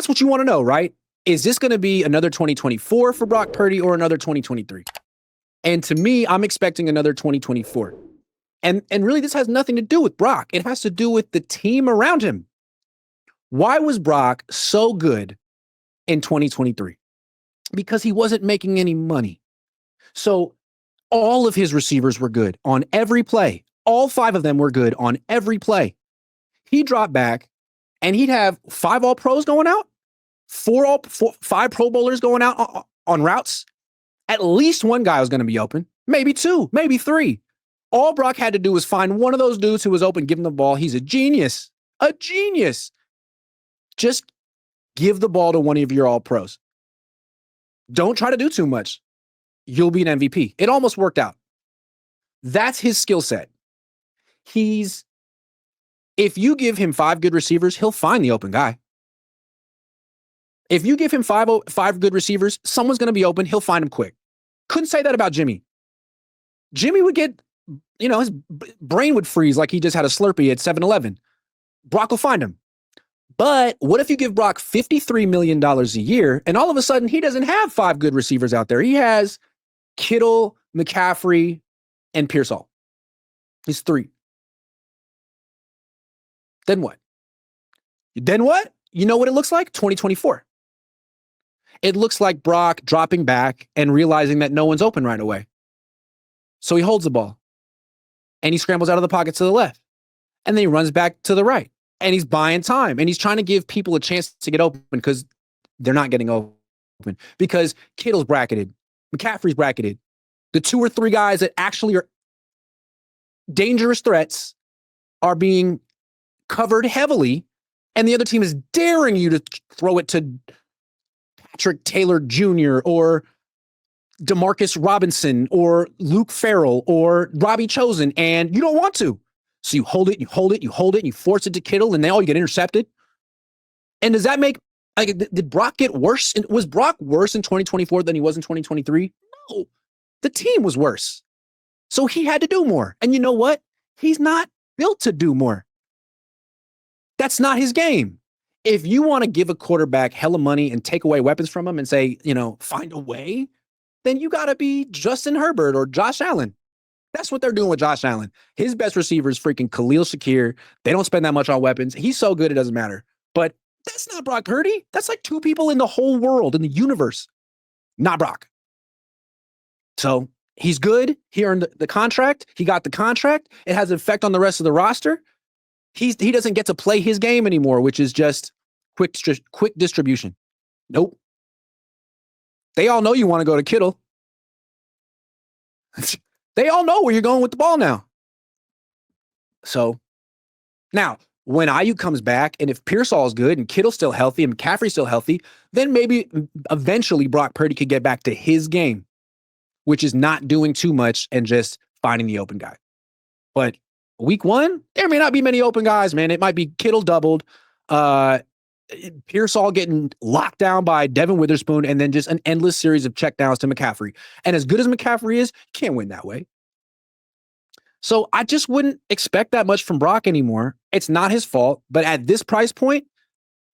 That's what you want to know, right? Is this going to be another 2024 for Brock Purdy or another 2023? And to me, I'm expecting another 2024. And really, this has nothing to do with Brock. It has to do with the team around him. Why was Brock so good in 2023? Because he wasn't making any money. So all of his receivers were good on every play. All 5 of them were good on every play. He dropped back and he'd have 5 All-Pros going out, 5 Pro Bowlers going out on routes. At least one guy was going to be open, maybe 2, maybe 3. All Brock had to do was find one of those dudes who was open, give him the ball. He's a genius. A genius. Just give the ball to one of your All-Pros. Don't try to do too much. You'll be an MVP. It almost worked out. That's his skill set. If you give him 5 good receivers, he'll find the open guy. If you give him 5 good receivers, someone's going to be open. He'll find him quick. Couldn't say that about Jimmy. Jimmy would get, his brain would freeze like he just had a Slurpee at 7-Eleven. Brock will find him. But what if you give Brock $53 million a year and all of a sudden he doesn't have 5 good receivers out there? He has Kittle, McCaffrey, and Pearsall. He's 3. Then what? You know what it looks like? 2024. It looks like Brock dropping back and realizing that no one's open right away. So he holds the ball and he scrambles out of the pocket to the left and then he runs back to the right and he's buying time and he's trying to give people a chance to get open because they're not getting open because Kittle's bracketed, McCaffrey's bracketed. The 2 or 3 guys that actually are dangerous threats are being covered heavily and the other team is daring you to throw it to Patrick Taylor Jr. or Demarcus Robinson or Luke Farrell or Robbie Chosen, and you don't want to. So you hold it, and you force it to Kittle, and now you get intercepted. And does that make, did Brock get worse? Was Brock worse in 2024 than he was in 2023? No, the team was worse. So he had to do more. And you know what? He's not built to do more. That's not his game. If you want to give a quarterback hella money and take away weapons from him and say, find a way, then you got to be Justin Herbert or Josh Allen. That's what they're doing with Josh Allen. His best receiver is freaking Khalil Shakir. They don't spend that much on weapons. He's so good, it doesn't matter. But that's not Brock Purdy. That's like 2 people in the whole world, in the universe. Not Brock. So he's good. He earned the contract. He got the contract. It has an effect on the rest of the roster. He doesn't get to play his game anymore, which is just quick distribution. Nope. They all know you want to go to Kittle. They all know where you're going with the ball now. So now, when Ayuk comes back, and if Pearsall is good and Kittle's still healthy and McCaffrey's still healthy, then maybe eventually Brock Purdy could get back to his game, which is not doing too much and just finding the open guy. But week 1, there may not be many open guys, man. It might be Kittle doubled, Pearsall getting locked down by Devin Witherspoon, and then just an endless series of checkdowns to McCaffrey. And as good as McCaffrey is, you can't win that way. So I just wouldn't expect that much from Brock anymore. It's not his fault, but at this price point,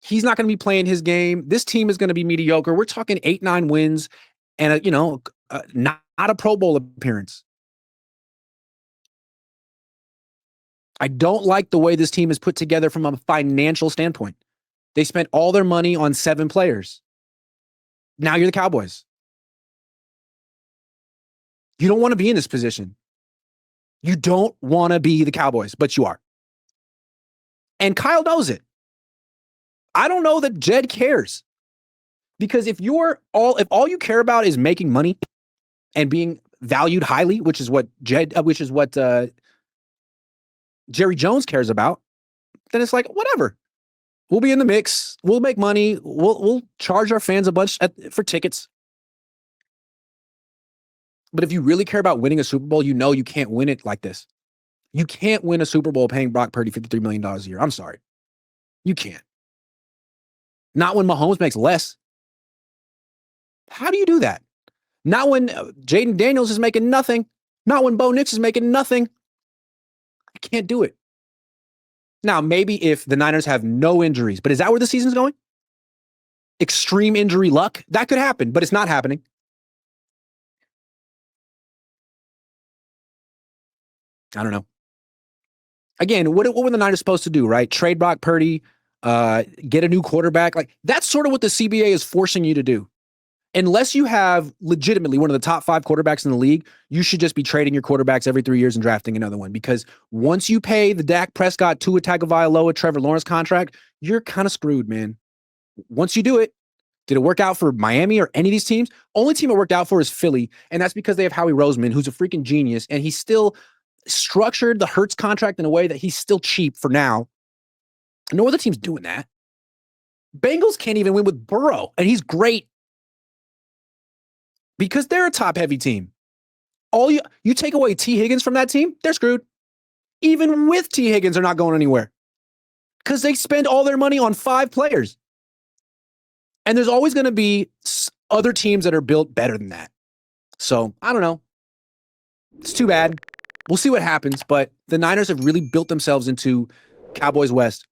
he's not going to be playing his game. This team is going to be mediocre. We're talking 8-9 wins and not a Pro Bowl appearance. I don't like the way this team is put together from a financial standpoint. They spent all their money on 7 players. Now you're the Cowboys. You don't want to be in this position. You don't want to be the Cowboys, but you are. And Kyle knows it. I don't know that Jed cares. Because if all you care about is making money and being valued highly, which is what Jerry Jones cares about, then it's like, whatever. We'll be in the mix. We'll make money. We'll charge our fans a bunch for tickets. But if you really care about winning a Super Bowl, you know you can't win it like this. You can't win a Super Bowl paying Brock Purdy $53 million a year. I'm sorry. You can't. Not when Mahomes makes less. How do you do that? Not when Jaden Daniels is making nothing. Not when Bo Nix is making nothing. I can't do it. Now, maybe if the Niners have no injuries, but is that where the season's going? extreme injury luck. That could happen, but it's not happening. I don't know. Again, what were the Niners supposed to do, right? Trade Brock Purdy, get a new quarterback. Like, that's sort of what the CBA is forcing you to do. Unless you have legitimately one of the top 5 quarterbacks in the league, you should just be trading your quarterbacks every 3 years and drafting another one. Because once you pay the Dak Prescott, Tua Tagovailoa, Trevor Lawrence contract, you're kind of screwed, man. Once you do it, did it work out for Miami or any of these teams? Only team it worked out for is Philly, and that's because they have Howie Roseman, who's a freaking genius, and he's still structured the Hurts contract in a way that he's still cheap for now. No other team's doing that. Bengals can't even win with Burrow, and he's great because they're a top-heavy team. All you take away T. Higgins from that team, they're screwed. Even with T. Higgins, they're not going anywhere because they spend all their money on 5 players. And there's always going to be other teams that are built better than that. So, I don't know. It's too bad. We'll see what happens, but the Niners have really built themselves into Cowboys West.